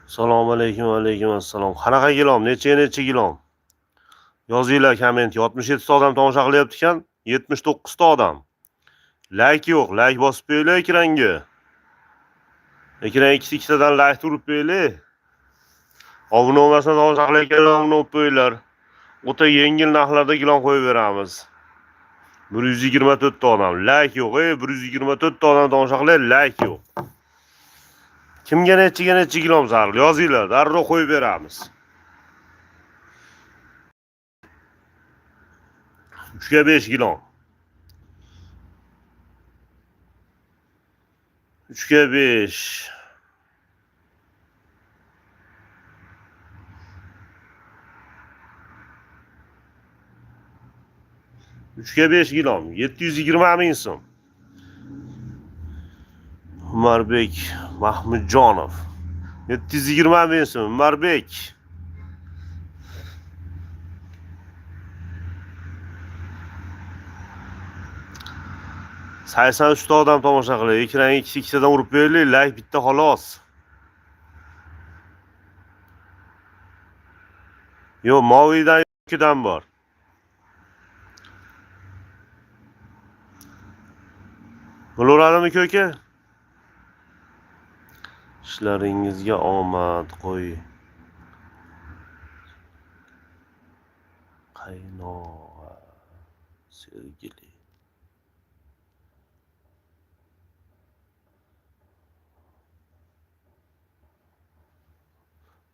Assalomu alaykum, alaykum assalom. Qanaqa gilom? Necha gilom? Yozinglar komment. 67 ta odam tomosha qilyapti ekan. 79 ta odam. Like yo'q, like bosib qo'yinglar ekranga. Ekran ikkitadan like urib qo'yinglar. Obuna bo'lmasa tomosha qilayotganlar obuna bo'lib qo'yinglar. O'ta yengil narxlarda gilom qo'yib beramiz. 124 ta odam. Like yo'q, 124 ta odam tomosha qilyapti, like yo'q. Kimga necha gilom zarur? Yozinglar, darrov qo'yib beramiz. 3 ga 5 gilom. 3 ga 5. 3 ga 5 gilom. 720 ming so'm. Umarbek Mahmudjonov. 720 ming so'm. Umarbek. Saysan 3 ta odam tomosha qiladi. Ekranga ikkitadan urib qo'yinglar, like bitta xolos. Yo'q, moviydan ikkidan bor. Bo'laveradimi ko'ka? İşlaringizga omad qo'y. Qaynog'a sevgili.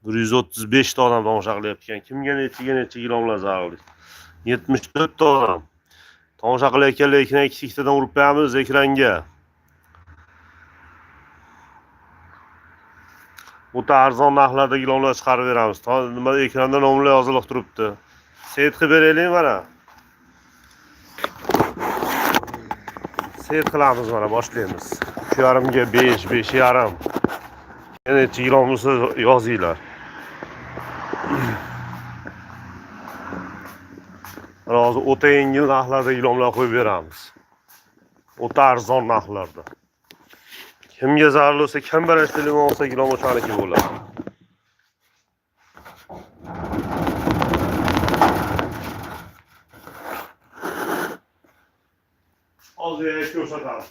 Bir 135 ta odam tomosha qilyapti ekan. Kimga necha gilomlar zarur? 74 ta odam. Tomosha qilayotganlar ekran ikkitadan urib qo'yamiz ekranga. O'ta arzon narxlarda gilomlar chiqarib beramiz. Nima ekranda nomlar yozilib turibdi. Set qilib beraylik mana. Set qilamiz mana, boshlaymiz. 3,5 ga 5, 5,5. Necha gilom bo'lsa yozinglar. Hozir o'ta yengil narxlarda gilomlar qo'yib beramiz. O'ta arzon narxlarda. Kimga zarur bo'lsa, kim birinchi telefon olsa gilom o'shaniki bo'ladi. Hozir ko'rsatamiz.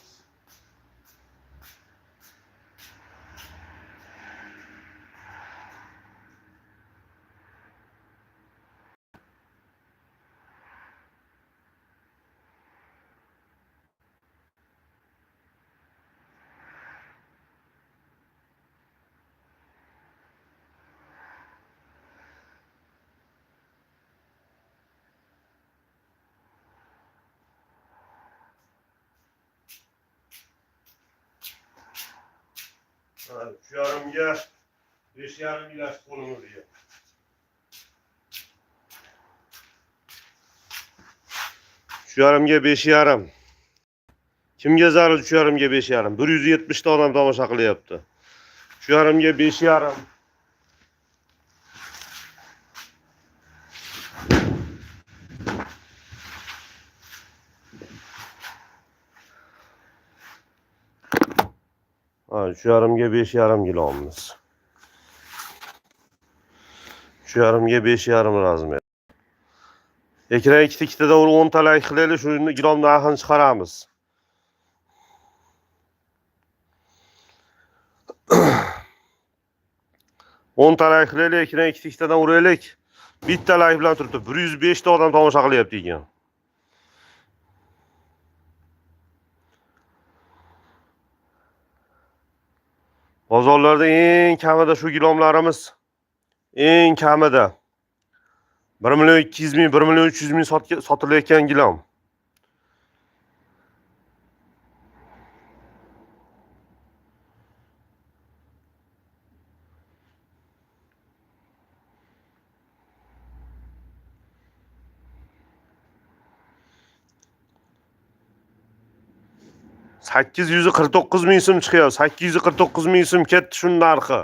Evet, 3,5 ga 5,5 ilaç kolunu diyor. Şu yarımga 5,5. Kimga zarur 3,5 ga 5,5? 170 ta odam tomosha qilyapti. 3,5 ga 5,5. Ha, 3,5 ga 5,5 gilomimiz. 3,5 ga 5,5 razmer. Ekran ikkitadan 10 ta like qilaylik, shuni gilom narxini chiqaramiz. On ta like qilaylik, ekran ikkitadan uraylik. Bitta like bilan turibdi. 105 ta odam tomosha qilyapti ekan. Bozorlarda eng kamida shu gilomlarimiz eng kamida 1,2 million, 1,3 million sotilayotgan gilom. $849,000 so'm chiqyapti. 849,000 so'm ketdi shuning narxi.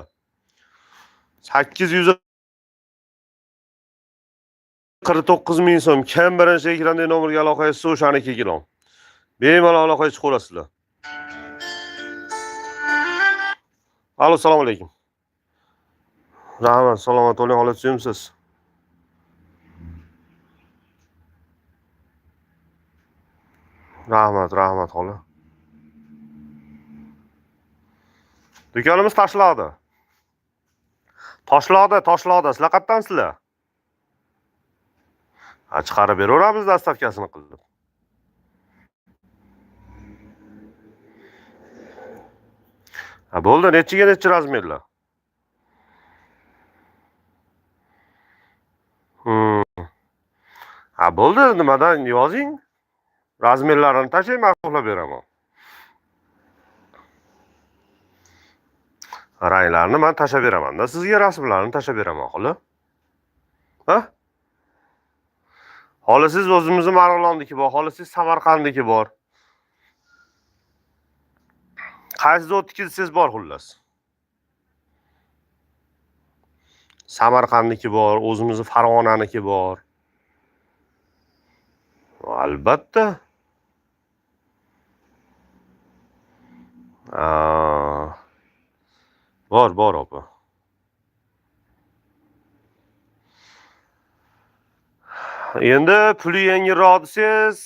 849,000 so'm. Kim birinchi ekranda nomerga aloqa qilsa o'shaniki gilom. Bemalol aloqa chiqaverasizlar. Alo, assalomu alaykum. Rahmat, salomat bo'ling, holat suyimsiz. Rahmat, xola. Do'konimiz Toshloqda. Toshloqda. Sizlar qayerdansizlar? Ha, chiqarib beraveramiz dastavkasini qilib. Ha, bo'ldi, necha razmerlar? Ha, bo'ldi, nimadan yozing. Razmerlarini tashlang, ma'qullab beraman. Ranglarni men tashab beraman-da, sizga rasmlarni tashab beraman, xola. Ha? Xola siz o'zimizning Marg'ilondagi bor, xola siz Samarqanddagi bor. Qaysi zotniki siz bor xullas. Samarqandniki bor, o'zimizning Farg'onaniki bor. Albatta. Bor opa. Endi puli yangiroq desiz,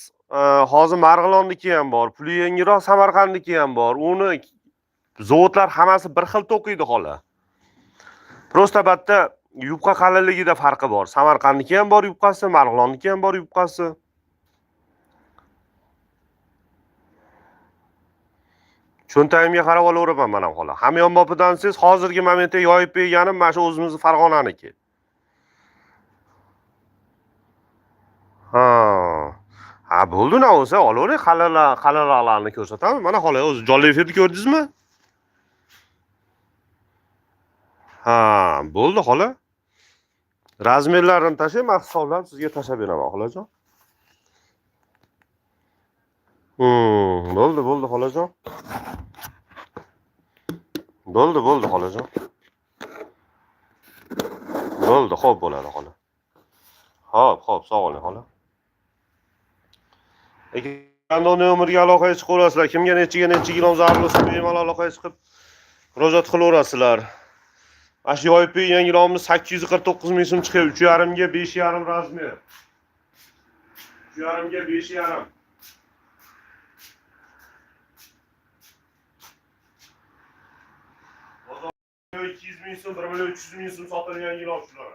hozir Marg'ilondniki ham bor, puli yangiroq Samarqandniki ham bor. Uni zavodlar hammasi bir xil to'qiydi, xola. Prosta batta yubqa qalinligida farqi bor. Samarqandniki ham bor yubqasi, Marg'ilondniki ham bor yubqasi. Cho'ntagimga qarab olaveraman men ham, xola. Hamyonbopidan siz hozirgi momentda yoyib berganim mana shu o'zimizning Farg'onaniki. Ha, bo'ldi, na bo'lsa olavering, qalinroqlarini ko'rsataman. Mana xola, o'zi jonli efirni ko'rdingizmi? Ha, bo'ldi, xola. Razmerlarini tashlang, men hisoblab sizga tashab beraman, xolajon. Bo'ldi, xolajon. Bo'ldi, xolajon. Bo'ldi, xo'p bo'ladi, xola. Xo'p, sog' bo'ling, xola. Endi umrga aloqaga chiqaverasizlar. Kimga necha kilom zarur bo'lsa, bemalol aloqaga chiqib murojaat qilaverasizlar. Mana shu yoyib bergan kilomimiz 849 ming so'm chiqadi. 3,5 ga 5,5 razmer. 3,5 ga 5,5. Bozor 200 ming so'm, 1 million 300 ming so'm sotilgan kilom shular.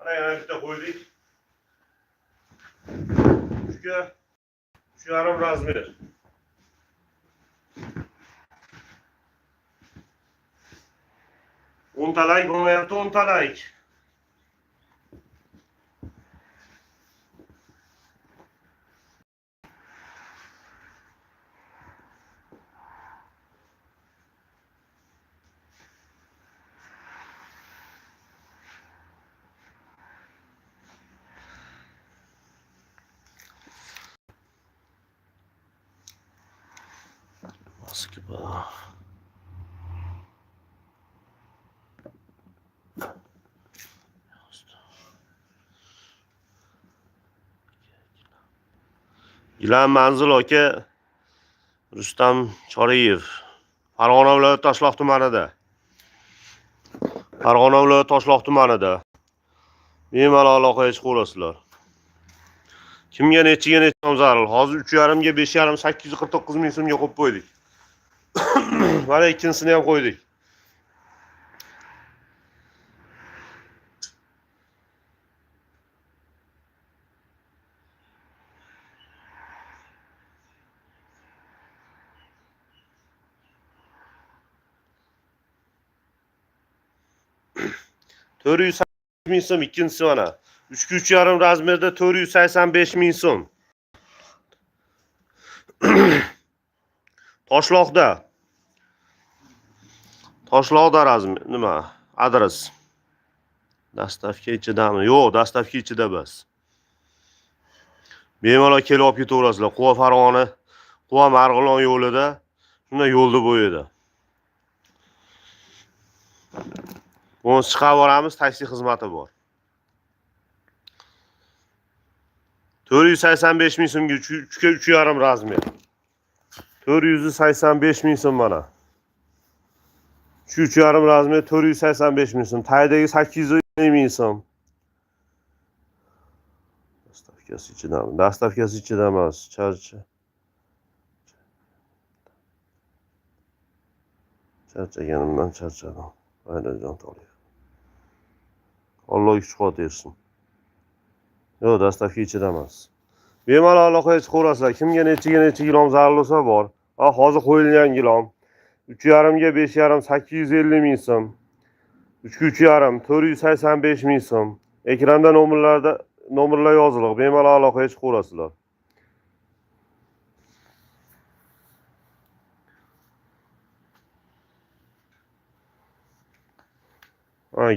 Yana bitta qo'ydik. Shu yarim razmer. O'ntalak bo'lyapti, o'ntalak. Moskva. Gilam Manzil aka Rustam Choriyev, Farg'ona viloyati Toshloq tumanida. Bemalol aloqaga chiqaverasizlar. Kimga necha zarur? Hozir 3,5 ga 5,5 849 ming so'mga qo'yib qo'ydik. Mana ikkinchisini ham qo'ydik. $480 ming so'm ikkinchisi mana. 3,5 razmerda 485 ming so'm. Toshloqda razmer, nima? Adres. Dastavka ichidami? Yo'q, dastavka ichida bas. bemalol kelib olib ketaverasizlar. Quva Farg'ona, Quva Marg'ilon yo'lida, shunda yo'lni bo'yida. Buni chiqarib boramiz, taksi xizmati bor. 485 ming so'mga 3 ga 3,5 razmer. 485 ming so'm mana. 3,5 razmer 485 ming so'm. Taydagi 850 ming so'm. Dastavkasi ichidami? Dastavkasi ichida emas, charchaganimdan charchadim. Aylanjon toliq. Alloh kuch-quvvat bersin. Yo'q, dastavka ichida emas. Bemalol aloqaga chiqaverasizlar. Kimga necha gilom zarur bo'lsa bor. Hozir qo'yilgan gilom 3,5 ga 5,5 850 ming so'm. 3 ga 3,5 485 ming so'm. Ekranda nomerlar yoziliq. Bemalol aloqaga chiqaverasizlar.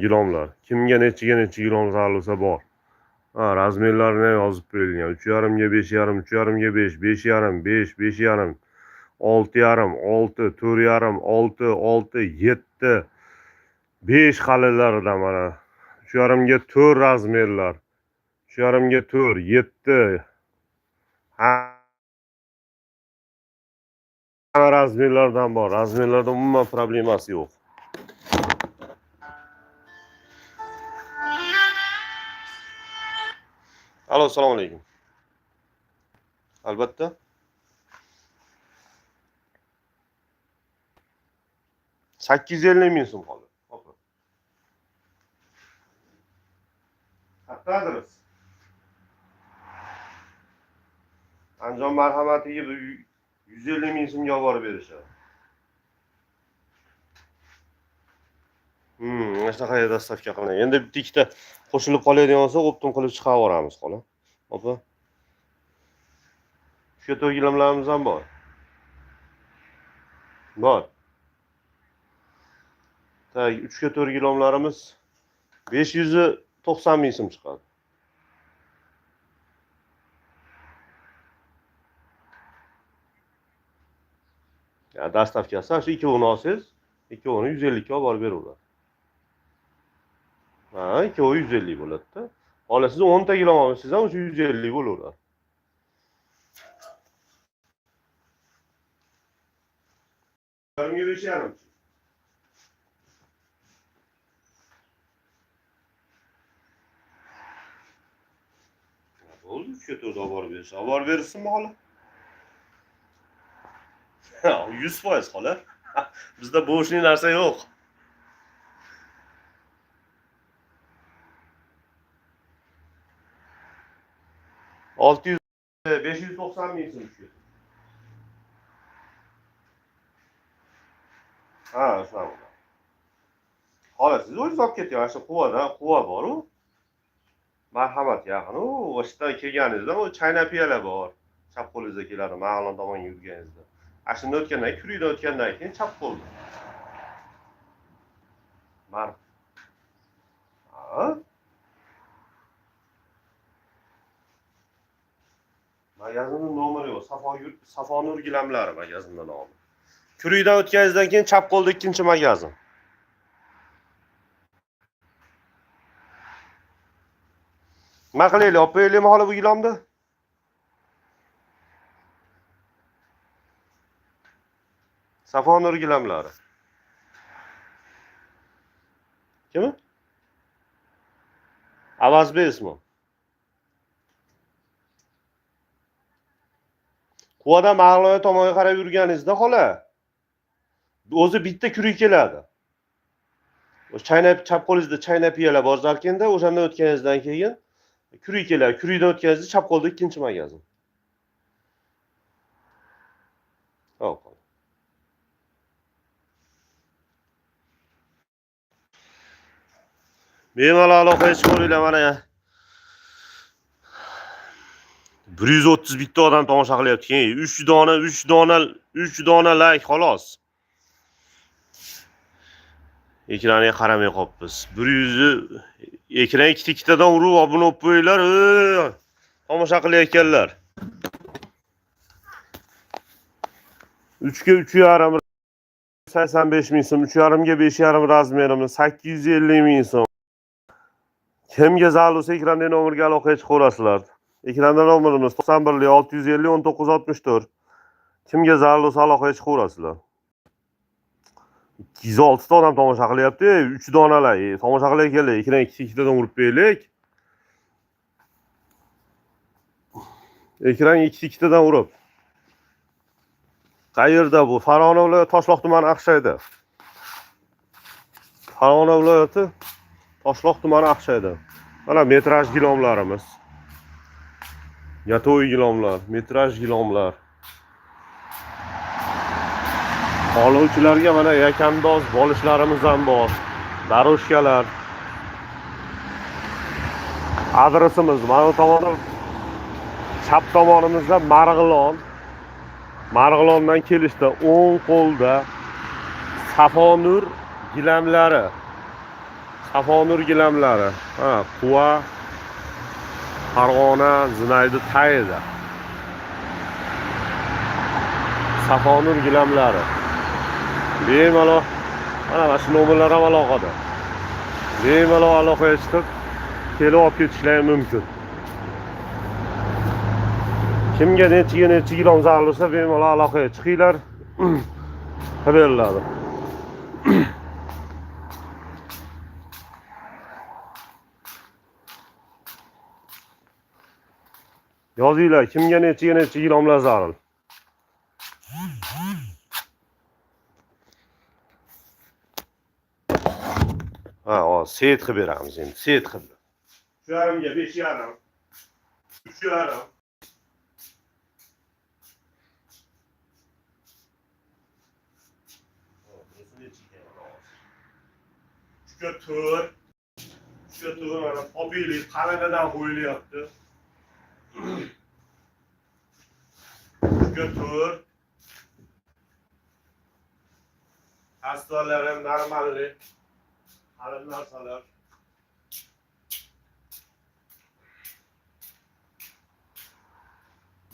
Gilomlar. Kimga necha gilom zarur bo'lsa bor. Razmerlarini yozib qo'yilgan. 3,5 ga 5,5, 3,5 ga 5, 5,5, 5, 5,5, 6,5, 6, 4,5, 6, 6, 7, 5 qalilaridan mana. 3,5 ga 4 razmerlar. 3,5 ga 4, 7. Hamma razmerlardan bor. Razmerlarda umuman problemasi yo'q. Alo, assalomu alaykum. Albatta. Sakkiz yuz ellik ming so'm qoldi. Qayerda adres? Anjom marhamatiga 150 ming so'mga olib borib berishadi. Mana shunaqa dastavka qilinadi. Endi bitta ikkita qo'shilib qoladigan bo'lsa, optim qilib chiqarib yuboramiz, xola. Opa. Shu 4 gilomlarimiz ham bor. Bor. 3 ga 4 gilomlarimiz 590 ming so'm chiqadi. Ya dastavkasi shu ikkovini olsangiz, ikkovini 150 ga olib borib beraveradi. Ikkovi 150 bo'ladi-da. Xola siz 10 ta gilom olsangiz ham o'sha 150 bo'laveradi. Yarimga 5,5. Bo'ldi, 3 ga 4 olib borib berish. Olib borib bersinmi xola? 100% xola. Bizda bo'shli narsa yo'q. 600 590 ming so'm tushadi. Shunaqa. Xola siz o'zingiz olib keting, ana shu quva bor-ku. Marhamat yaqin. O'shdan kelganingizda o chayna piyola bor. Chap qo'lingizga keladi, Marg'ilon tomonga yurganingizda. Shunda o'tgandan, Kuriydan o'tgandan keyin chap qo'lda. Magazinning nomeri yo'q. Safonur gilamlari magazinning nomi. Kuriydan o'tganingizdan keyin chap qo'lda ikkinchi magazin. Nima qilaylik? Olib qo'yaylikmi xola bu gilomni? Safonur gilamlari. Kimi? Avazbek ismi. Quvadan Marg'ilon tomonga qarab yurganingizda xola, o'zi bitta kurik keladi. O'sha chap qo'lingizda chayna piyola bor zarkenda, o'shandan o'tganingizdan keyin kurik keladi. Kurikdan o'tganingizda chap qo'lda ikkinchi magazin. Xo'p. Bemalol aloqaga chiqaveringlar mana. 130 bitta odam tomosha qilyapti. 3 dona like xolos. Ekranga qaramay qolibmiz. 100 ekran ikkitadan urib obuna bo'lib qo'yinglar. tomosha qilayotganlar. 3 ga 3,5 85 ming so'm, 3,5 ga 5,5 razmerimiz 850 ming so'm. Kimga zarur bo'lsa ekranda nomerga aloqaga chiqaverasizlar. Ekranda nomerimiz 91 650 1964. Kimga zarur bo'lsa aloqaga chiqaverasizlar. 206 ta odam tomosha qilyapti. 3 donalar. Tomosha qilayotganlar. Ekran ikkitadan urib beraylik. Ekran ikkitadan urib. Qayerda bu? Farg'ona viloyati Toshloq tumani Aqshayda. Farg'ona viloyati Toshloq tumani Aqshayda. Mana metraj gilomlarimiz. Yato'y gilomlar, metraj gilomlar. Oluvchilarga mana yakandoz bo'lishlarimiz ham bor. Daroshkalar. Adresimiz mana tomonda chap tomonimizda Marg'ilon. Marg'ilondan kelishda o'ng qo'lda Safonur gilamlari. Safonur gilamlari. Ha, Quva Farg'ona Zinaydi tayida. Safonur gilamlari. Bemalol mana shu nomerlar ham aloqada. Bemalol aloqaga chiqib, kelib olib ketishlari mumkin. Kimga necha kilom zarur bo'lsa, bemalol aloqaga chiqinglar. Xabarlari. Yozinglar, kimga necha kilomlar zarur. Ha, set qilib beramiz endi, set qilib. 3,5 ga 5,5. 3,5. 4. Mana topiylik qalinadan qo'yilyapti. 4. Hastalar ham normallik. Qalin narsalar.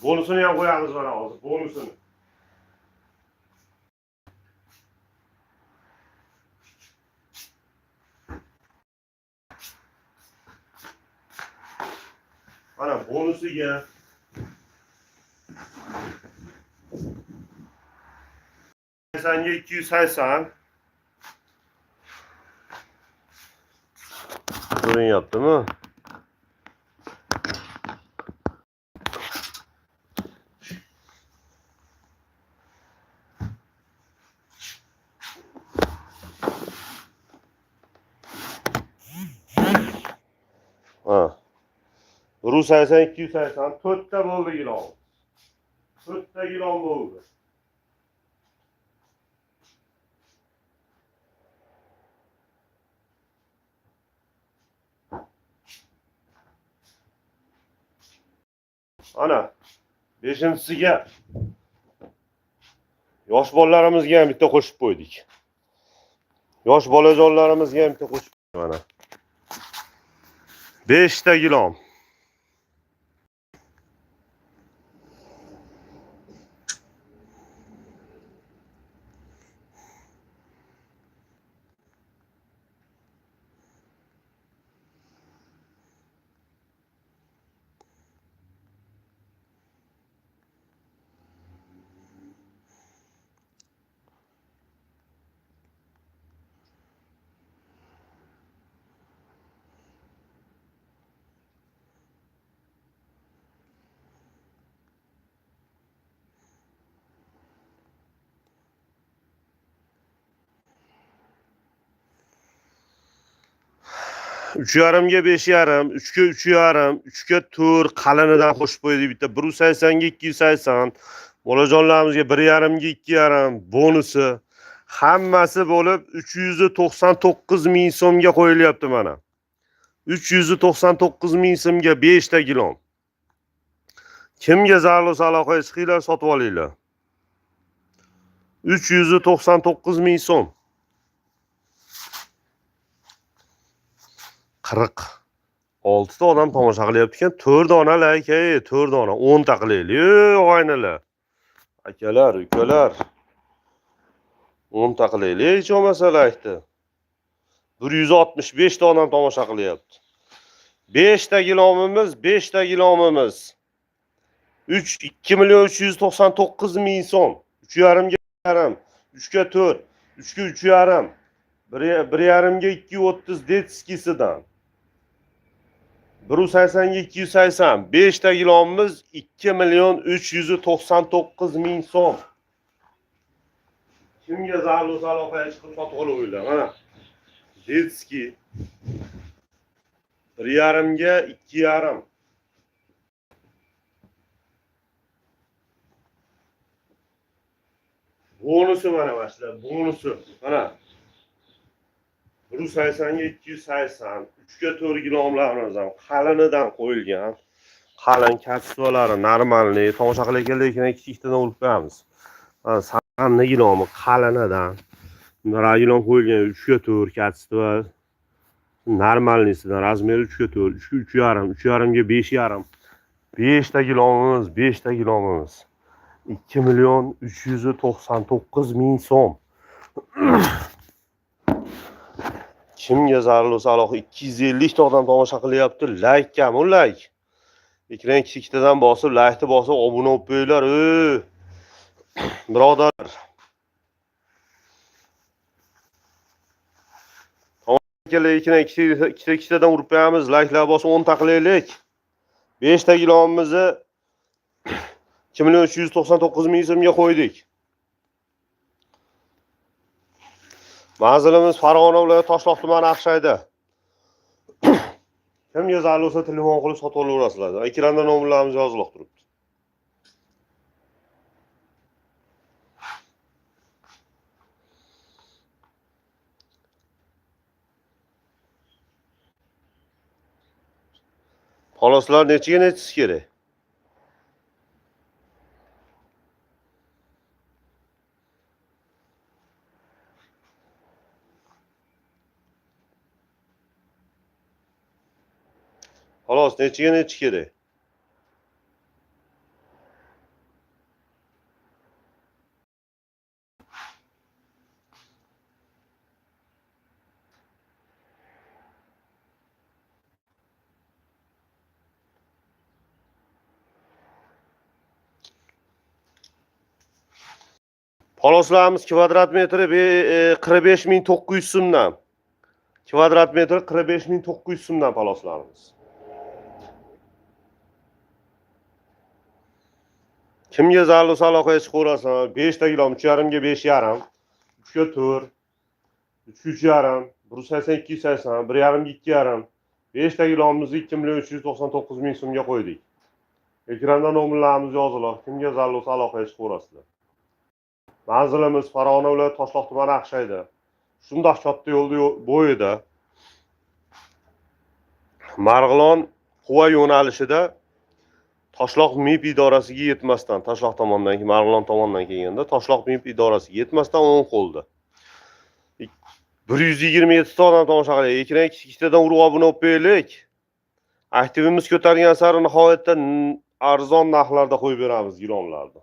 Bonusini ham qo'yamiz mana hozir, bonusini. Mana bonusiga 280 ko'rinyaptimi? Ha. 180 280 4 ta bo'ldi gilom. 4 ta gilom bo'ldi. Ana 5-siga yosh bolalarimizga ham bitta qo'shib qo'ydik. Yosh bolajonlarimizga ham bitta qo'shib mana. 5 ta gilom. Üç yarımga 5,5, 3 ga 3,5, 3 ga 4 qalinidan qo'shib qo'ydik bitta 180 ga 280. Bolajonlarimizga 1,5 ga 2,5 bonusi. Hammasi bo'lib 399 ming so'mga qo'yilyapti mana. 399 ming so'mga 5 ta gilom. Kimga zarur bo'lsa aloqaga chiqinglar, sotib olinglar. 399 ming so'm. 40 6 ta odam tomosha qilyapti ekan. 4 dona layk, 4 dona, 10 ta qilaylik. Og'aynalar. Akalar, ukalar. 10 ta qilaylik, hech bo'lmasa laykni. 165 ta odam tomosha qilyapti. 5 ta gilomimiz, 5 ta gilomimiz. 2 million 399 ming so'm. 3,5 ga yarim, 3 ga 4, 3 ga 3,5. 1,5 ga 230 detskisidan. 180 ga 280. 5 ta gilomimiz 2 million 399 ming so'm. Kimga zarur bo'lsa aloqaga chiqib sotib olinglar. Mana detski 1,5 ga 2,5. Bonusi mana başlar, bonusi. Mana 180 ga 280, 3 ga 4 gilomlarimiz ham qalinidan qo'yilgan. Qalin kapsulalari normalniy, tomosha qilayotgan ikkitadan urib qo'yamiz. Mana sanni gilomi qalinidan. Ragilon qo'yilgan 3 ga 4 kapsula. Normalniysidan razmeri 3 ga 4, 3 ga 3,5, 3,5 ga 5,5. 5 ta gilomimiz, 5 ta gilomimiz. 2 million 399 ming so'm. Kimga zarur bo'lsa aloqa 250 ta odam tomosha qilyapti. Layk kam, layk. Ekran kichiktadan bosib, laykni bosib, obuna bo'lib qo'yinglar. Birodar. Ekran ikkitadan urib qo'yamiz. Layklar bosib 10 ta qilaylik. 5 ta gilomimizni 2 million 399 ming so'mga qo'ydik. Manzilimiz Farg'ona viloyati Toshloq tumani Aqshayda. Kimga zarur bo'lsa telefon qilib sotib olaverasizlar. Ekranda nomerlarimiz yozilib turibdi. Poloslar nechiga nechisi kerak? Xolos, nechiga nechi kerak? Poloslarimiz kvadrat metri 45.900 so'mdan. Kvadrat metri 45.900 so'mdan poloslarimiz. Kimga zarur bo'lsa aloqaga chiqaverasizlar. 5 ta gilom 3,5 ga 5,5, 3 ga 4, 3 ga 3,5, 180 280, 1,5 ga 2,5. 5 ta gilomimizni 2 million 399 ming so'mga qo'ydik. Ekranda nomerlarimiz yoziladi. Kimga zarur bo'lsa aloqaga chiqaverasizlar. Manzilimiz Farg'ona viloyati Toshloq tumani Aqshayda. Shundoq katta yo'lda bo'yida Marg'ilon Quva yo'nalishida Toshloq MIP idorasiga yetmasdan, Toshloq tomonidan, Marg'ilon tomonidan kelganda Toshloq MIP idorasiga yetmasdan o'ng qo'lda. 127 ta odam tomosha qilyapti. Ekran ikkitadan urib obuna bo'lib qo'yaylik. Aktivimiz ko'targan sari nihoyatda arzon narxlarda qo'yib beramiz gilomlarni.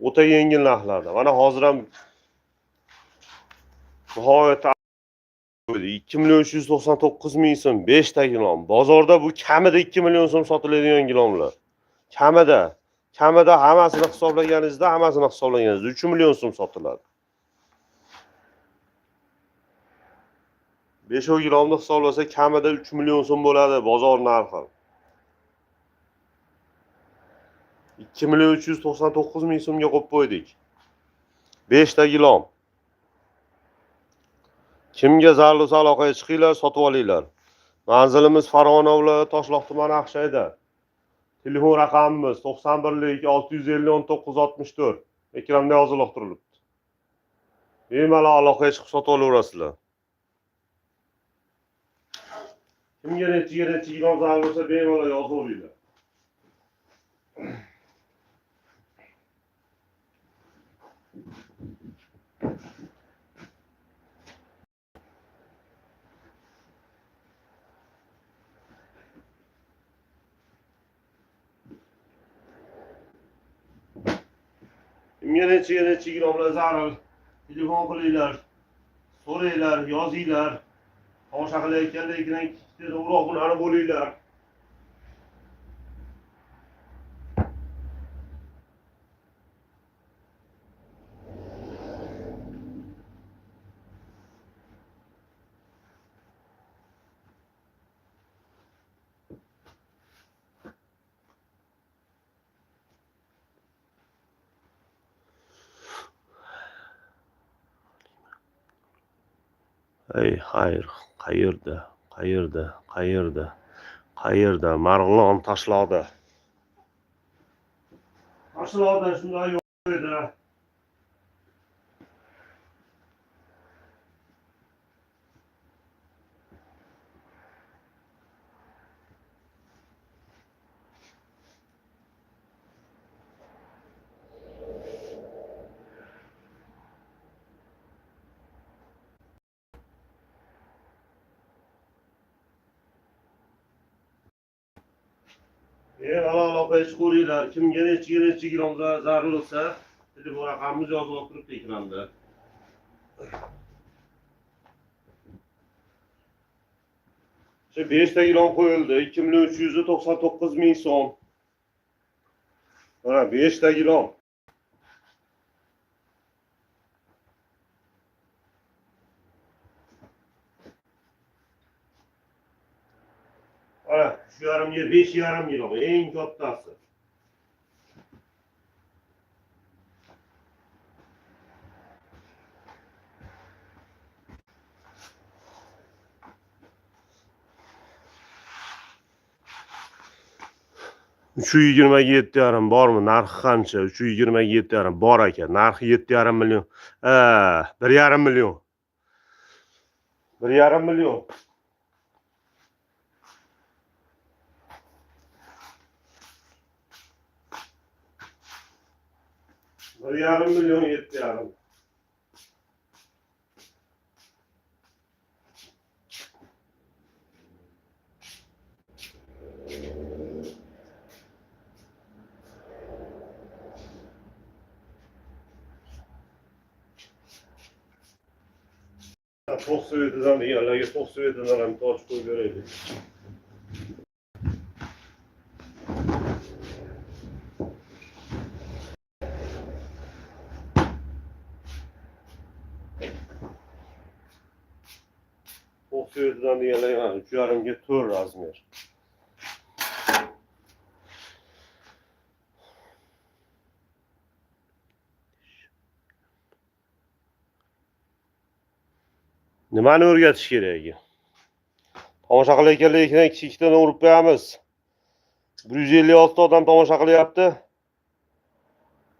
O'ta yengil narxlarda. Mana hozir ham nihoyatda 2 million 399 ming so'm 5 ta gilom. Bozorda bu kamida 2 million so'm sotiladigan gilomlar. Kamida hammasini hisoblaganingizda 3 million so'm sotiladi. 5 gilomni hisoblasa kamida 3 million so'm bo'ladi bozor narxi. 2 million 399 ming so'mga qo'yib qo'ydik. 5 ta gilom. Kimga zarur bo'lsa aloqaga chiqinglar, sotib olinglar. Manzilimiz Farg'ona viloyati Toshloq tumani Aqshayda. Telefon raqamimiz 91 650 1964. Ekranda yozilib turibdi. Bemalol aloqaga chiqib sotib olaverasizlar. Kimga nechiga gilom zarur bo'lsa bemalol yozib olinglar. Kimga necha kilomlar zarur. Telefon qilinglar, so'ranglar, yozinglar. Tomosha qilayotganda ikkita uloq bunani bo'linglar. Ey, xayr, qayerda? Marg'ilon Toshloqda. Toshloqda shunday yo'q edi. Aloqa ko'ringlar. Kimga necha kilomlar zarur bo'lsa, telefon raqamimiz yozilib turibdi ekranda. Shu 5 ta ilon qo'yildi. 2.399 ming so'm. Mana 5 ta ilon. Mana shu yarimga 5,5 ilon, eng kattasi. Uch 27,5 bormi? Narxi qancha? 327,5 bor ekan. Narxi 7,5 million. 1,5 million. 1,5 million. 1,5 million 7,5. To'q So'vetidan deganlarga To'q So'vetidan ham toj qo'yib beraylik. To'q So'vetidan deganlarga 3,5 ga 4 razmer. Nimani o'rgatish kerak? Tomosha qilayotganlar ikkitadan urib qo'yamiz. 156 odam tomosha qilyapti.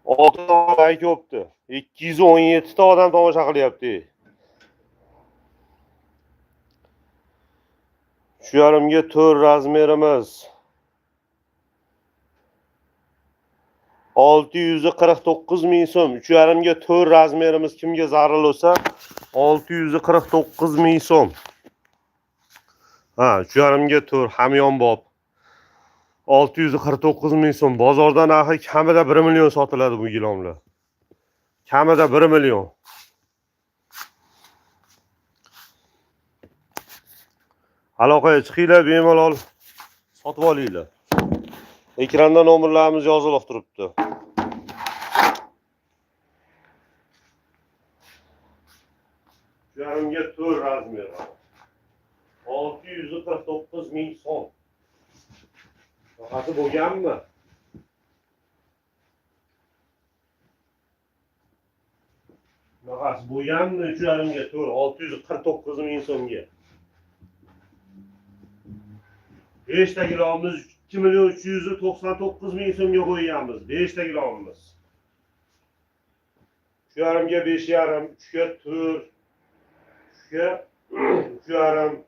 6 ta like yo'qdi. 217 ta odam tomosha qilyapti. 3,5 ga 4 razmerimiz. 649 ming so'm. 3,5 ga 4 razmerimiz kimga zarur bo'lsa, 649 ming so'm. 3,5 ga 4 hamyonbop. 649 ming so'm. Bozorda narxi kamida 1 million sotiladi bu gilomlar. Kamida 1 million. Aloqaga chiqinglar, bemalol sotib olinglar. Ekranda nomerlarimiz yozilib turibdi. Yarımga 4 razmer. 649 ming so'm. Faqat bo'lganmi? Faqat bo'lganmi? 3,5 ga 4 649 ming so'mga. 5 ta kilomimiz 2.399 ming so'mga qo'yganmiz. 5 ta kilomimiz. 3,5 ga 5,5, 3 ga 4, 3 ga 3,5.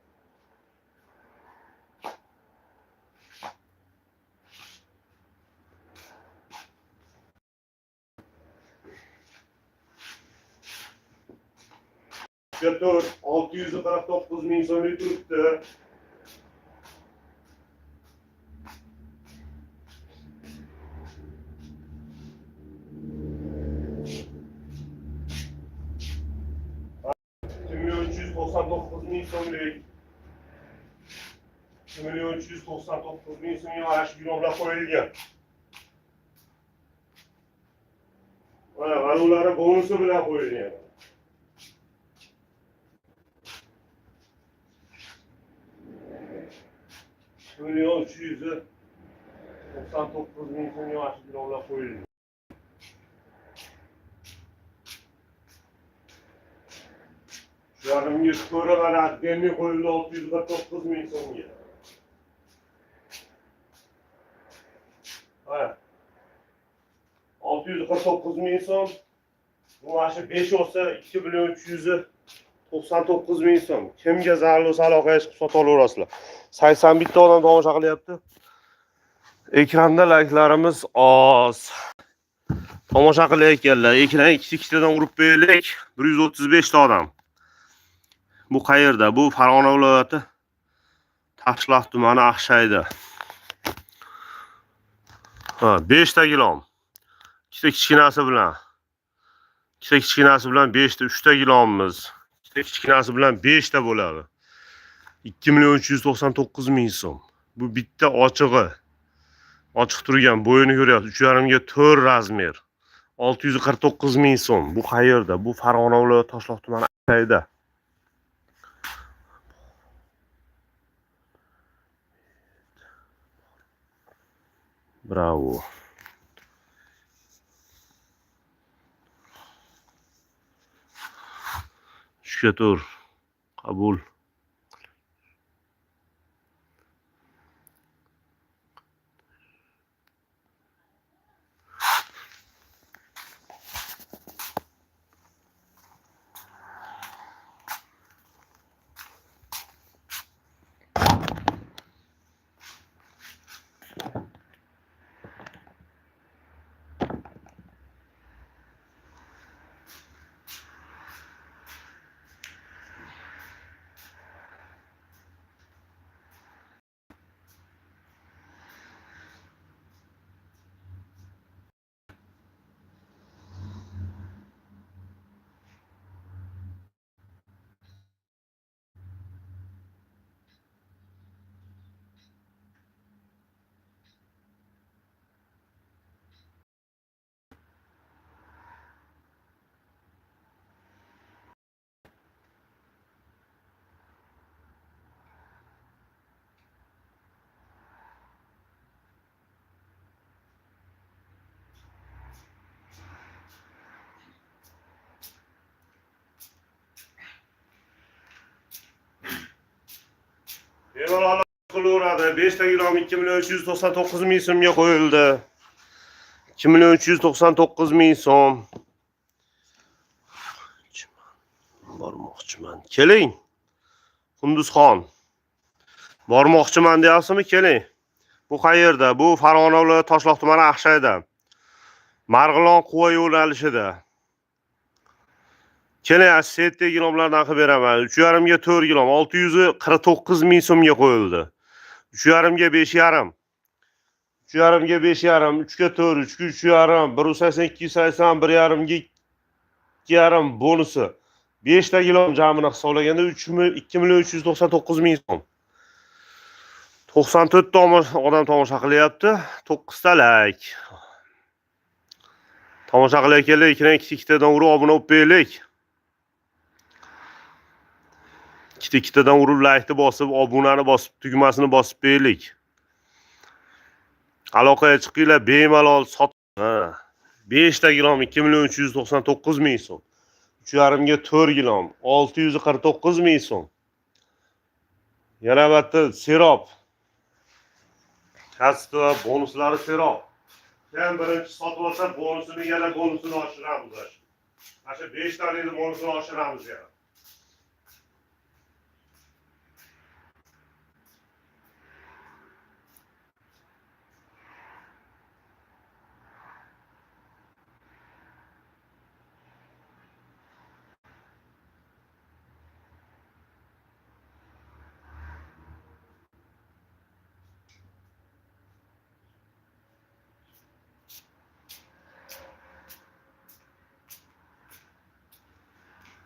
Götür 649 ming so'mlik turibdi. 99 ming so'mlik 2.399 ming so'mga mana shu gilomlar qo'yilgan. Mana ular bonusi bilan qo'yilgan. 2.399 ming so'mga mana shu gilomlar qo'yilgan. Shularga ko'ra mana denni qo'yildi 649 ming so'mga. Ha. 649 ming so'm. Bu mana shu 5 olsa 2.399 ming so'm. Kimga zarur bo'lsa aloqaga chiqib sota olaverasizlar. 81 ta odam tomosha qilyapti. Ekranda layklarimiz oz. Tomosha qilayotganlar, ekran ikkitadan urib qo'yaylik. 135 ta odam. Bu qayerda? Bu Farg'ona viloyati Toshloq tumani Aqshayda. Ha, 5 ta gilom. Ikkita kichkinasi bilan. Ikkita kichkinasi bilan 5 ta, 3 ta gilomimiz. Ikkita kichkinasi bilan 5 ta bo'ladi. 2.399 ming so'm. Bu bitta ochig'i. Ochiq turgan bo'yini ko'ryapsiz. 3.5 ga 4 razmer. 649 ming so'm. Bu qayerda? Bu Farg'ona viloyati Toshloq tumani Aqshayda. Bravo. Shukr. Qabul. Bemalol qilaveradi. 5 ta gilom 2.399 ming so'mga qo'yildi. 2.399 ming so'm. Bormoqchiman. Keling. Qunduzxon. Bormoqchiman deyapsizmi? Keling. Bu qayerda? Bu Farg'ona viloyati Toshloq tumani Aqshayda. Marg'ilon Quva yo'nalishida. Keling, setdagi gilomlardan qilib beraman. 3.5 ga 4 gilom 649 ming so'mga qo'yildi. 3.5 ga 5.5. 3.5 ga 5.5, 3 ga 4, 3 ga 3.5, 180, 280, 1.5 ga 2.5 bonusi. 5 ta gilom jamini hisoblaganda 2.399 ming so'm. 94 ta odam tomosha qilyapti. 9 ta layk. Tomosha qilayotganlar ekran ikkitadan urib obuna bo'lib qo'yaylik. Ikkitadan urib laykni bosib, obunani bosib, tugmasini bosib qo'yaylik. Aloqaga chiqinglar, bemalol sot. 5 ta gilom 2.399 ming so'm. 3.5 ga 4 gilom 649 ming so'm. Yana bitta sirop. Kasb va bonuslari sirop. Kim birinchi sotib olsa, bonusini yana bonusini oshiramiz. Mana shu 5 tani bonusini oshiramiz yana.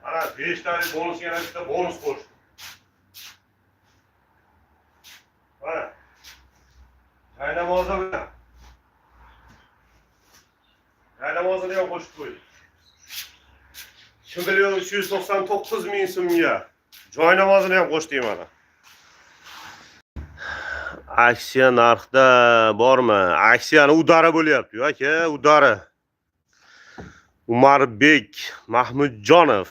Ana 5 tane bonus yana bitta bonus qo'shdi. Namozini ham qo'shib qo'ydik. 2.399.000 so'mga. Joy namozini ham qo'shdik mana. Aksiya narxda bormi? Aksiyani udari bo'lyapti-ku, aka, udari. Umarbek Mahmudjonov.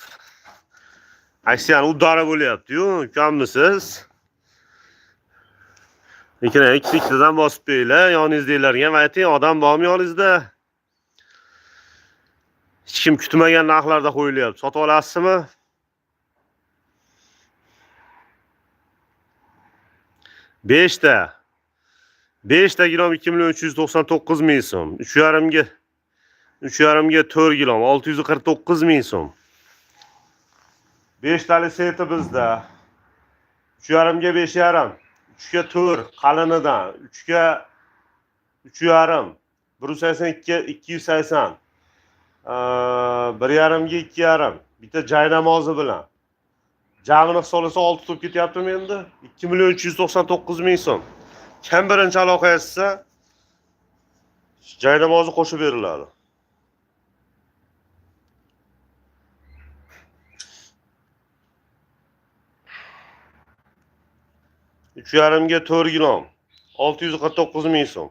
Aksiyani udari bo'lyapti-yu, ukamisiz? Lekin ikkitadan bosib qo'yinglar, yoningizdagilarga ham ayting, odam bormi yoningizda? Hech kim kutmagan narxlarda qo'yilyapti. Sotib olasizmi? Beshta kilom 2.399.000 so'm. 3,5 ga 4 kilom 649.000 so'm. 5 tali seti bizda. 3,5 ga 5,5. 3 ga 4 qalinidan, 3 ga 3,5, 182 ga 280. 1,5 ga 2,5. Bitta joy namozi bilan. Jamini hisoblasa 6 tutib ketyaptimi endi? 2.399.000 so'm. Kim birinchi aloqa etsa, joy namozi qo'shib beriladi. 3,5 ga 4 kilom 649.000 so'm.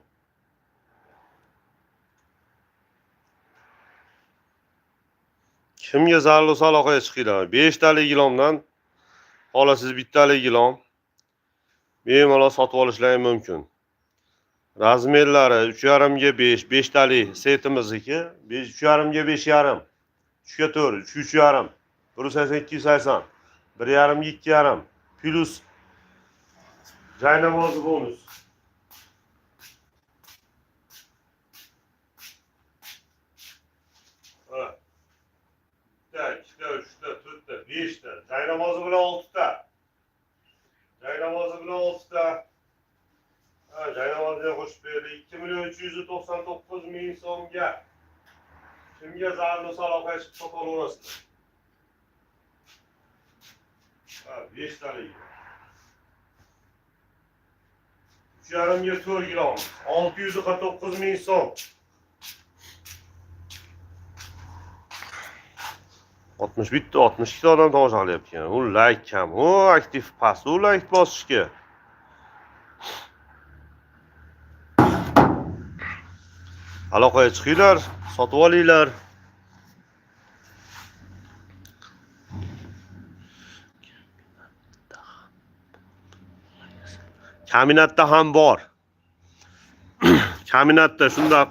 Kimga zarur bo'lsa aloqaga chiqinglar. 5 tali kilomdan olasiz, bittali kilom bemalol sotib olishlaring mumkin. Razmerlari 3,5 ga 5, 5 tali setimizniki 3,5 ga 5,5, 3 ga 4, 3,5, 180 280, 1,5 ga 2,5 plus joy namozi bonus. ikkita, uchta, to'rtta, beshta. Joy namozi bilan 6 ta. Joy namozi bilan 6 ta. Joy namoziga qo'shib berdik. 2.399.000 so'mga. Kimga zarur bo'lsa aloqaga chiqib sotib olasizlar. 5 talik. 3,5 ga 4 kilom 649.000 so'm. 60 bitta, 62 odam tomosha qilyapti ekan. U like kam, u aktiv past, u like bosishga. Aloqaga chiqinglar, sotib olinglar. Kaminatda ham bor. Kaminatda shundoq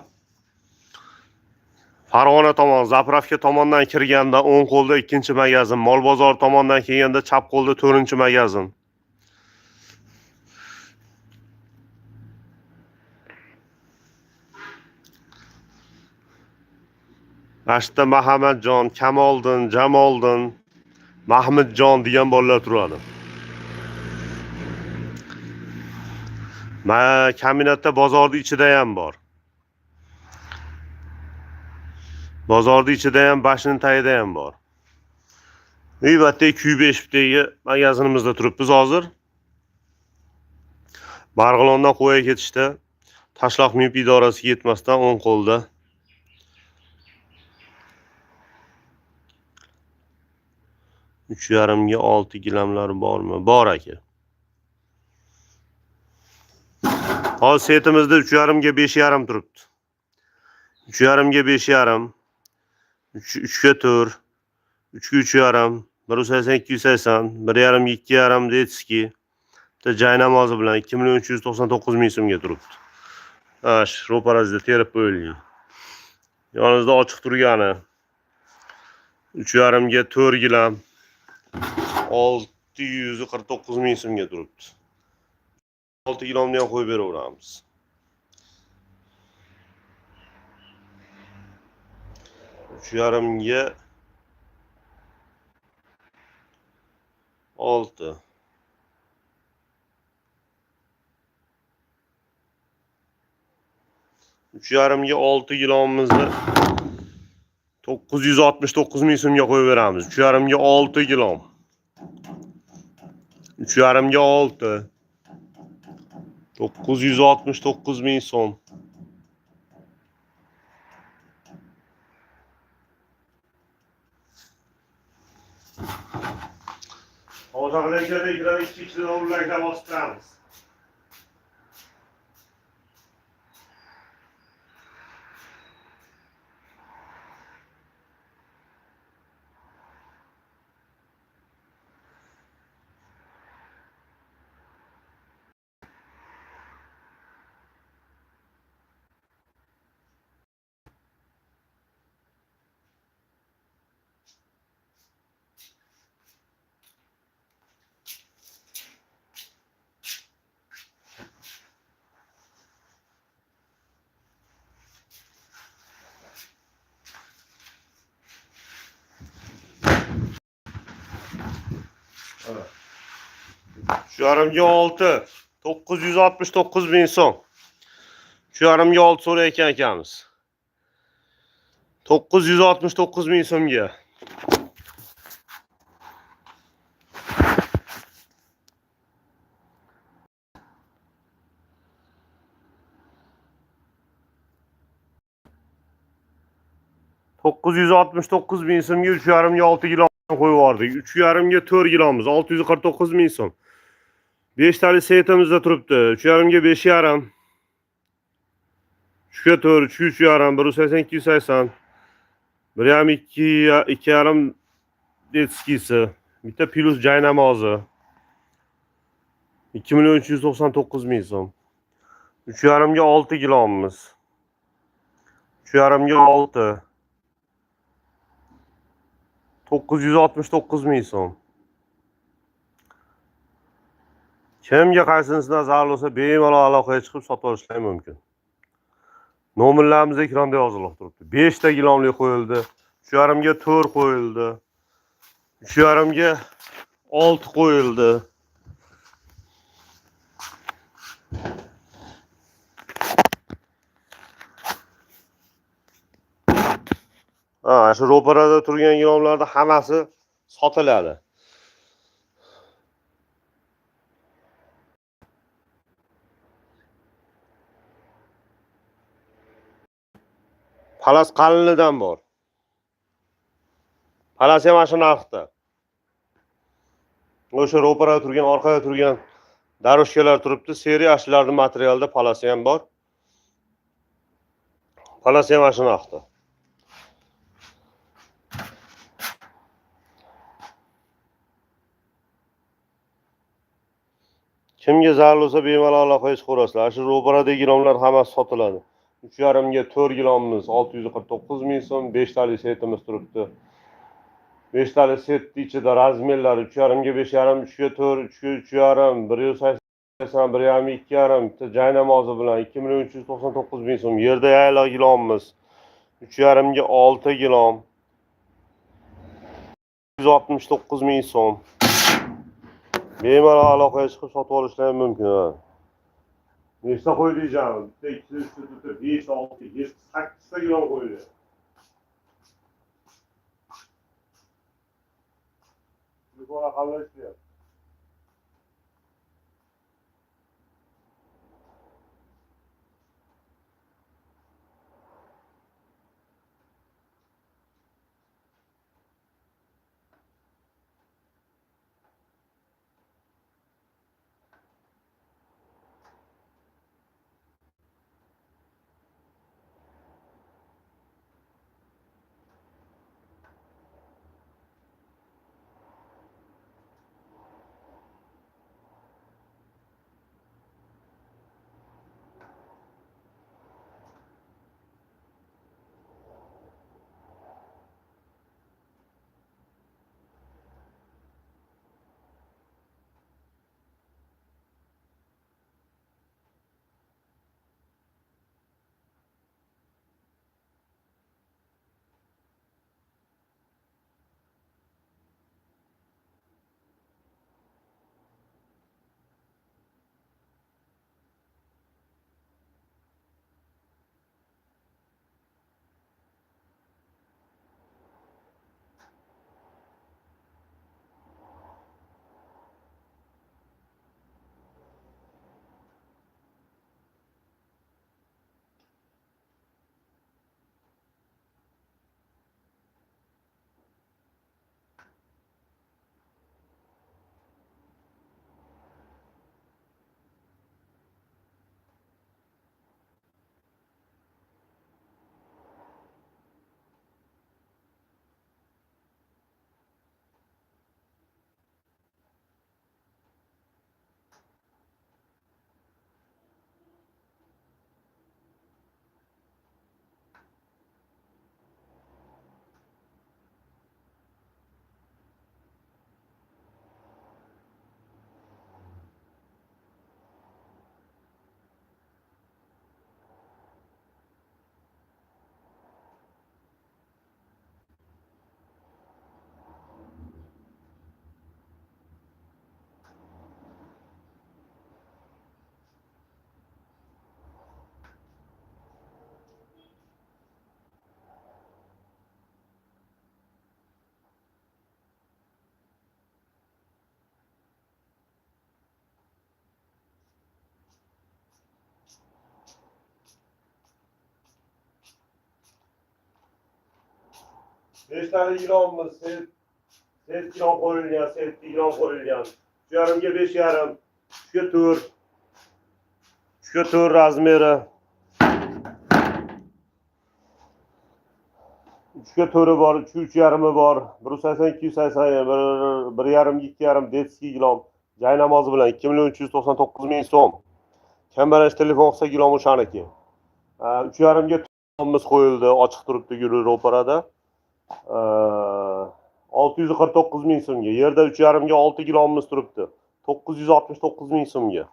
Farg'ona tomon, Zapravka tomondan kirganda o'ng qo'lda 2-magazin, Mol bozor tomondan kelganda chap qo'lda 4-magazin. Ashta Mahamadjon, Kamoldin, Jamoldin, Mahmudjon degan bolalar turadi. Kaminatda bozorning ichida ham bor. Bozorning ichida ham, bashining tagida ham bor. Navbatda 205 magazinimizda turibmiz hozir. Marg'ilondan Qo'yga ketishda Tashloq MIP idorasiga yetmasdan o'ng qo'lda. Uch yarimga 6 gilamlar bormi? Bor aka. Hozir setimizda 3,5 ga 5,5 turibdi. 3,5 ga 5,5, 3 ga 4, 3 ga 3,5, 180 280, 1,5 2,5 detski. Bitta joy namozi bilan 2.399.000 so'mga turibdi. Ro'parazda terib qo'yilgan. Yoningizda ochiq turgani 3,5 ga 4 gilam 649.000 so'mga turibdi. 6 kilomni ham qo'yib beraveramiz. 3,5 ga 6. 3,5 ga 6 kilomimizni 969.000 so'mga qo'yib beramiz. 3,5 ga 6 kilom. 3,5 ga 6. 969.000 so'm. Tomoshabinlarga ikkidan ikki o'rnakdan bosib turamiz. Şu yarimga 6, 969 ming so'm. Şu yarimga 6 so'rayotgan akamiz. 969 ming so'mga. To'qqiz yuz oltmish to'qqiz ming so'mga 3,5 ga 6 kilo qo'yib yubordik. 3,5 ga 4 kilomiz 649 ming so'm. 5 tali setimizda turibdi. 3,5 ga 5,5. 3 ga 4, 3 ga 3,5, 180 280. 1,5 2,5 detskisi. Bitta plus joy namozi. 2 million 399 ming so'm. 3,5 ga 6 kilomiz. 3,5 ga 6. 969 ming so'm. Kimga qaysisidan zarur bo'lsa bemalol aloqaga chiqib sotib olishlar mumkin. Nomerlarimiz ekranda yozilib turibdi. 5 ta gilomli qo'yildi. 3,5 ga 4 qo'yildi. 3,5 ga 6 qo'yildi. Shu ro'parada turgan gilomlarda hammasi sotiladi. Palas qalinidan bor. Palas ham mana shu narxda. O'sha ro'parada turgan, orqada turgan daroshkalar turibdi. Seriya ashlarning materialida palasi ham bor. Palasi ham mana shu narxda. Kimga zarur bo'lsa bemalol aloqaga chiqaverasizlar. Shu ro'paradagi gilomlar hammasi sotiladi. 3,5 ga 4 gilomimiz 649 ming so'm, 5 tali setimiz turibdi. 5 tali setning ichida razmerlar 3,5 ga 5,5, 3 ga 4, 3 ga 3,5, 180, 1,5, 2,5, bitta joy namozi bilan 2 million 399 ming so'm. Yerda yayloq gilomimiz 3,5 ga 6 gilom 169 ming so'm. Bemalol aloqaga chiqib sotib olishlar mumkin. Nechta qo'ydik jami? Bitta 2 3 5 6 7 8 ta gilom qo'ydik. Yuqori qolishdi. 5 tane gilomimiz, set gilom qo'yilgan, set gilom qo'yilgan. 3,5 ga 5,5, 3 ga 4. 3 ga 4 razmeri. 3 ga 4 bor, 3 ga 3,5 bor. 180 280, 1,5 2,5 detskiy gilom. Joy namozi bilan 2,399 ming so'm. Kambaraj telefon qilsa gilom o'shaniki. 3,5 ga gilomimiz qo'yildi, ochiq turibdi guli ro'parada. 649 ming so'mga. Yerda 3,5 ga 6 gilomimiz turibdi. 969 ming so'mga.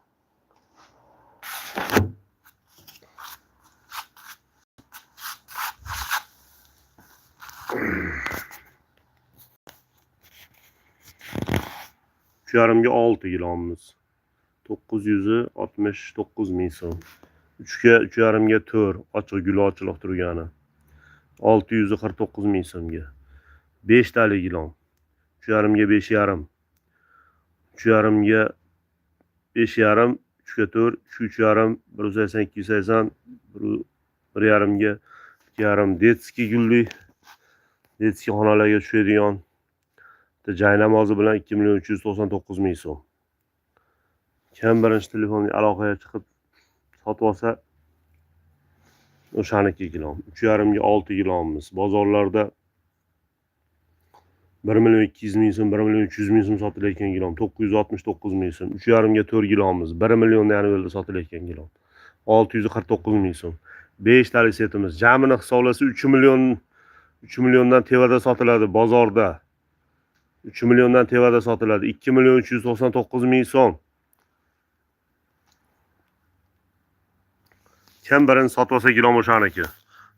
Yarımga 6 gilomimiz. 969 ming so'm. 3,5 ga 4, ochiq guli ochiq turgani. 649 ming so'mga. 5 tali gilom. 3,5 ga 5,5. 3,5 ga 5,5, 3 ga 4, 3,5, 180 280, 1,5 ga 2,5 detskiy gulli. Detskiy xonalarga tushadigan. Joy namozi bilan 2,399 ming so'm. Kim birinchi telefonga aloqaga chiqib sotib olsa o'shaniki gilom. 3,5 ga 6 gilomimiz. Bozorlarda 1,200 ming so'm, 1,300 ming so'm sotilayotgan gilom. 969 ming so'm. 3,5 ga 4 gilomimiz. 1 million yarim yo'lda sotilayotgan gilom. 649 ming so'm. 5 tali setimiz. Jamini hisoblasa 3 milliondan tevada sotiladi bozorda. 3 milliondan tevada sotiladi. 2,399 ming so'm. Kim birini sotib olsa gilom o'shaniki.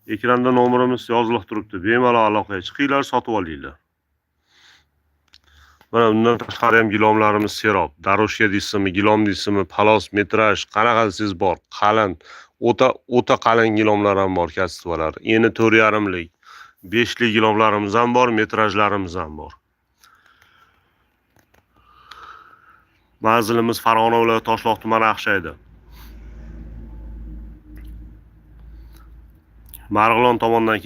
Ekranda nomerimiz yozilib turibdi. Bemalol aloqaga chiqinglar, sotib olinglar. Mana undan tashqari ham gilomlarimiz serob. Daroshka deysizmi, gilom deysizmi, palos, metraj, qanaqa desangiz bor. Qalin, o'ta qalin gilomlar ham bor, kasbalar. Eni 4,5lik, 5lik gilomlarimiz ham bor, metrajlarimiz ham bor. Manzilimiz Farg'ona viloyati Toshloq tumani Aqshayda. Marg'ilon tomondan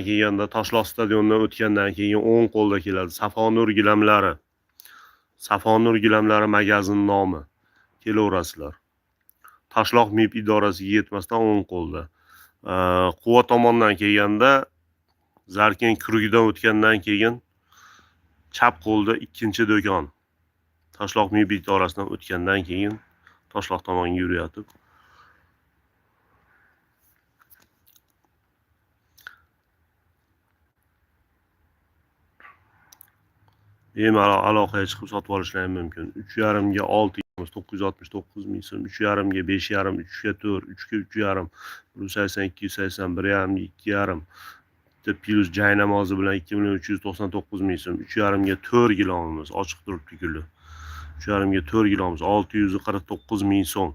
kelganda Toshloq stadionidan o'tgandan keyin o'ng qo'lda keladi. Safonur gilamlari. Safonur gilamlari magazin nomi. Kelaverasizlar. Toshloq MIB idorasiga yetmasdan o'ng qo'lda. Quva tomondan kelganda Zarkin krugidan o'tgandan keyin chap qo'lda ikkinchi do'kon. Toshloq MIB idorasidan o'tgandan keyin Toshloq tomonga yurayotib bemalol aloqaga chiqib sotib olishlari mumkin. 3,5 ga 6 969 ming so'm, 3,5 ga 5,5, 3 ga 4, 3 ga 3,5, 180 280, 1,5 2,5. Plus joy namozi bilan 2,399 ming so'm. 3,5 ga 4 gilomimiz ochiq turibdi guli. 3,5 ga 4 gilomimiz 649 ming so'm.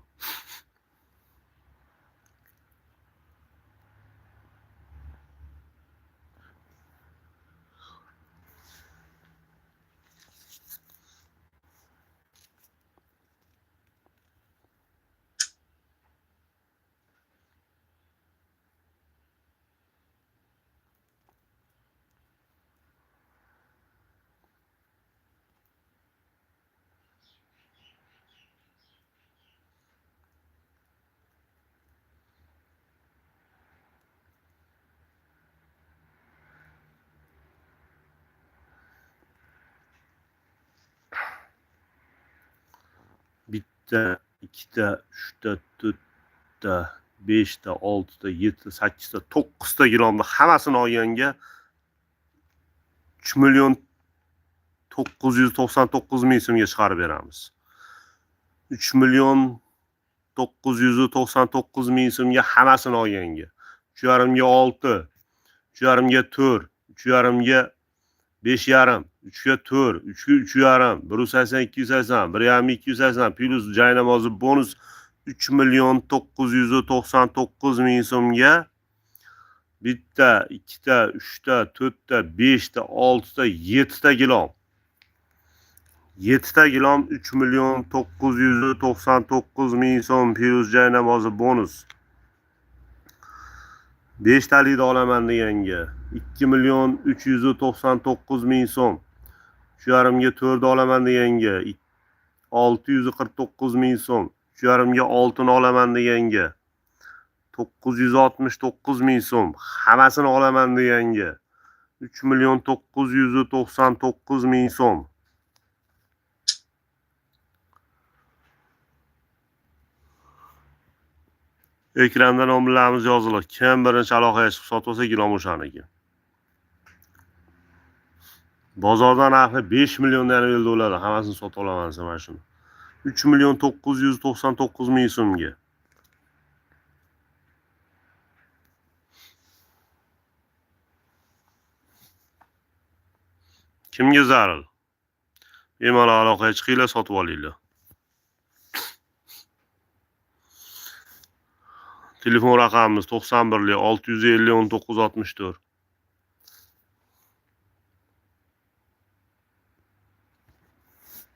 Bitta, ikkita, uchta, to'rtta, 5ta, 6ta, 7ta, 8ta, 9ta gilomni hammasini olganga 3,999 ming so'mga chiqarib beramiz. 3,999 ming so'mga hammasini olganga. 3,5 ga 6, 3,5 ga 4, 3,5 ga 5,5, 3 ga 4, 3 ga 3,5, 180 280, 1,5 280 plus joy namozi bonus 3,999 ming so'mga bitta, ikkita, uchta, to'rtta, 5ta, 6ta, 7ta gilom. 7 ta gilom 3.999.000 so'm. Piruz joy namozi bonus. 5 talik olaman deganga 2.399.000 so'm. Shu yarimga 4 olaman deganga 649.000 so'm. Shu yarimga oltin olaman deganga 969.000 so'm. Hammasini olaman deganga 3.999.000 so'm. Ekranda nomerlarimiz yoziladi. Kim birinchi aloqaga chiqib sotib olsa gilom o'shaniki. Bozorda narxi 5 milliondan yo'lda bo'ladi. Hammasini sotib olaman siz mana shuni. 3.999.000 so'mga. Kimga zarur? Bemalol aloqaga chiqinglar, sotib olinglar. Telefon raqamimiz 91 650 19 64.